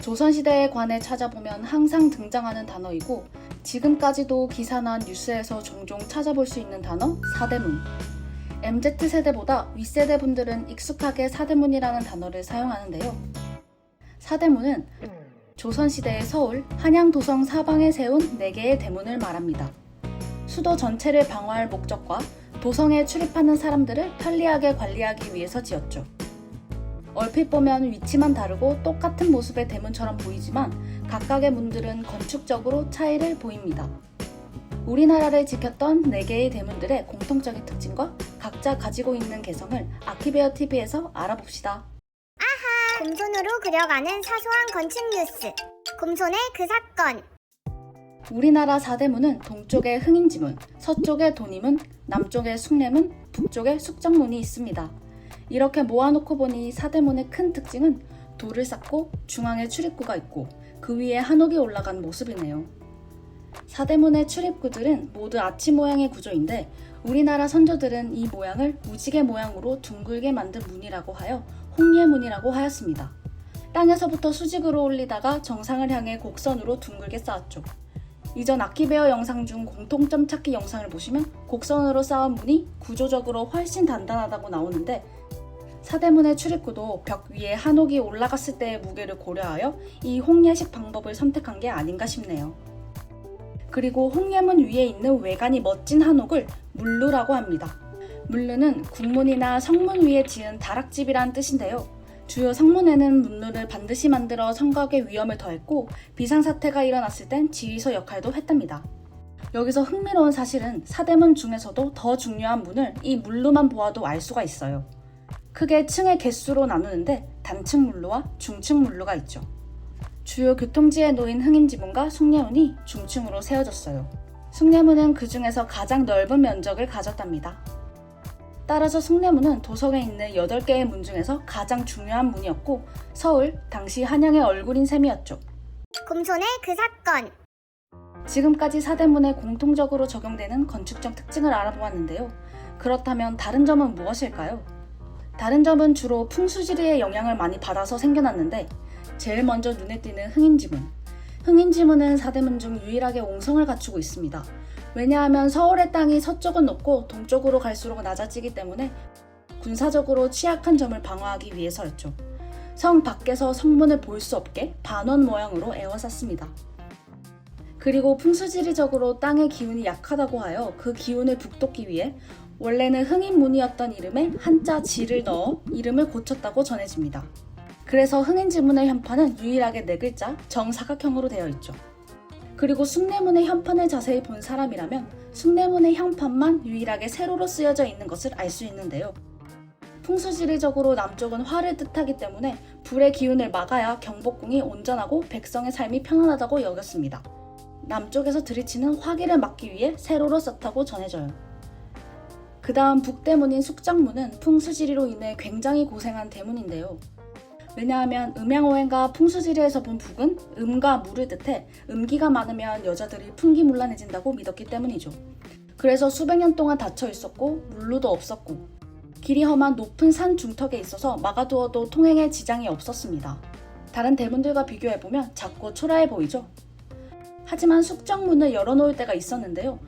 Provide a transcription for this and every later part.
조선시대에 관해 찾아보면 항상 등장하는 단어이고 지금까지도 기사나 뉴스에서 종종 찾아볼 수 있는 단어 사대문. MZ세대보다 윗세대 분들은 익숙하게 사대문이라는 단어를 사용하는데요. 사대문은 조선시대의 서울, 한양도성 사방에 세운 4개의 대문을 말합니다. 수도 전체를 방어할 목적과 도성에 출입하는 사람들을 편리하게 관리하기 위해서 지었죠. 얼핏 보면 위치만 다르고 똑같은 모습의 대문처럼 보이지만 각각의 문들은 건축적으로 차이를 보입니다. 우리나라를 지켰던 4개의 대문들의 공통적인 특징과 각자 가지고 있는 개성을 아키베어 TV에서 알아봅시다. 곰손으로 그려가는 사소한 건축 뉴스. 곰손의 그 사건. 우리나라 사대문은 동쪽에 흥인지문, 서쪽에 도니문, 남쪽에 숭례문, 북쪽에 숙정문이 있습니다. 이렇게 모아놓고 보니 사대문의 큰 특징은 돌을 쌓고 중앙에 출입구가 있고 그 위에 한옥이 올라간 모습이네요. 사대문의 출입구들은 모두 아치 모양의 구조인데 우리나라 선조들은 이 모양을 무지개 모양으로 둥글게 만든 문이라고 하여 홍예문이라고 하였습니다. 땅에서부터 수직으로 올리다가 정상을 향해 곡선으로 둥글게 쌓았죠. 이전 아키베어 영상 중 공통점 찾기 영상을 보시면 곡선으로 쌓은 문이 구조적으로 훨씬 단단하다고 나오는데 사대문의 출입구도 벽 위에 한옥이 올라갔을 때의 무게를 고려하여 이 홍예식 방법을 선택한 게 아닌가 싶네요. 그리고 홍예문 위에 있는 외관이 멋진 한옥을 물루라고 합니다. 물루는 국문이나 성문 위에 지은 다락집이란 뜻인데요. 주요 성문에는 문루를 반드시 만들어 성곽의 위험을 더했고 비상사태가 일어났을 땐 지휘소 역할도 했답니다. 여기서 흥미로운 사실은 사대문 중에서도 더 중요한 문을 이 물루만 보아도 알 수가 있어요. 크게 층의 개수로 나누는데 단층 물루와 중층 물루가 있죠. 주요 교통지에 놓인 흥인지문과 숭례문이 중층으로 세워졌어요. 숭례문은 그 중에서 가장 넓은 면적을 가졌답니다. 따라서 숭례문은 도성에 있는 8개의 문 중에서 가장 중요한 문이었고 서울, 당시 한양의 얼굴인 셈이었죠. 곰손의 그 사건. 지금까지 사대문에 공통적으로 적용되는 건축적 특징을 알아보았는데요. 그렇다면 다른 점은 무엇일까요? 다른 점은 주로 풍수지리의 영향을 많이 받아서 생겨났는데 제일 먼저 눈에 띄는 흥인지문. 흥인지문은 사대문 중 유일하게 옹성을 갖추고 있습니다. 왜냐하면 서울의 땅이 서쪽은 높고 동쪽으로 갈수록 낮아지기 때문에 군사적으로 취약한 점을 방어하기 위해서였죠. 성 밖에서 성문을 볼 수 없게 반원 모양으로 에워쌌습니다. 그리고 풍수지리적으로 땅의 기운이 약하다고 하여 그 기운을 북돋기 위해 원래는 흥인문이었던 이름에 한자 지를 넣어 이름을 고쳤다고 전해집니다. 그래서 흥인지문의 현판은 유일하게 4글자 정사각형으로 되어 있죠. 그리고 숭례문의 현판을 자세히 본 사람이라면 숭례문의 현판만 유일하게 세로로 쓰여져 있는 것을 알 수 있는데요. 풍수지리적으로 남쪽은 화를 뜻하기 때문에 불의 기운을 막아야 경복궁이 온전하고 백성의 삶이 편안하다고 여겼습니다. 남쪽에서 들이치는 화기를 막기 위해 세로로 썼다고 전해져요. 그 다음 북대문인 숙정문은 풍수지리로 인해 굉장히 고생한 대문인데요. 왜냐하면 음양오행과 풍수지리에서 본 북은 음과 물을 뜻해 음기가 많으면 여자들이 풍기문란해진다고 믿었기 때문이죠. 그래서 수백 년 동안 닫혀 있었고 물루도 없었고 길이 험한 높은 산 중턱에 있어서 막아두어도 통행에 지장이 없었습니다. 다른 대문들과 비교해보면 작고 초라해 보이죠? 하지만 숙정문을 열어놓을 때가 있었는데요.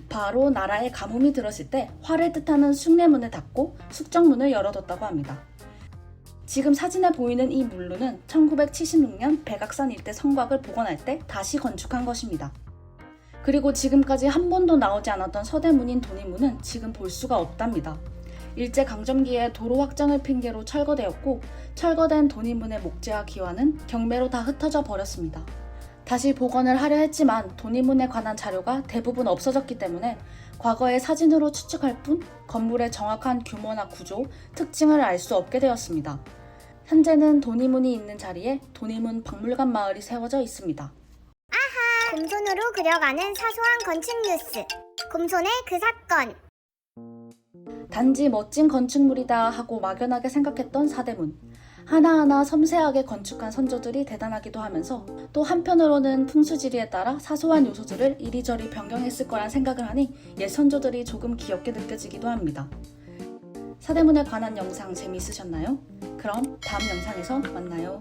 바로 나라에 가뭄이 들었을 때 화를 뜻하는 숭례문을 닫고 숙정문을 열어뒀다고 합니다. 지금 사진에 보이는 이 물루는 1976년 백악산 일대 성곽을 복원할 때 다시 건축한 것입니다. 그리고 지금까지 한 번도 나오지 않았던 서대문인 도니문은 지금 볼 수가 없답니다. 일제강점기에 도로 확장을 핑계로 철거되었고 철거된 도니문의 목재와 기와는 경매로 다 흩어져 버렸습니다. 다시 복원을 하려 했지만 도니문에 관한 자료가 대부분 없어졌기 때문에 과거의 사진으로 추측할 뿐 건물의 정확한 규모나 구조, 특징을 알 수 없게 되었습니다. 현재는 도니문이 있는 자리에 도니문 박물관 마을이 세워져 있습니다. 곰손으로 그려가는 사소한 건축 뉴스. 곰손의 그 사건. 단지 멋진 건축물이다 하고 막연하게 생각했던 사대문. 하나하나 섬세하게 건축한 선조들이 대단하기도 하면서 또 한편으로는 풍수지리에 따라 사소한 요소들을 이리저리 변경했을 거란 생각을 하니 옛 선조들이 조금 귀엽게 느껴지기도 합니다. 사대문에 관한 영상 재미있으셨나요? 그럼 다음 영상에서 만나요.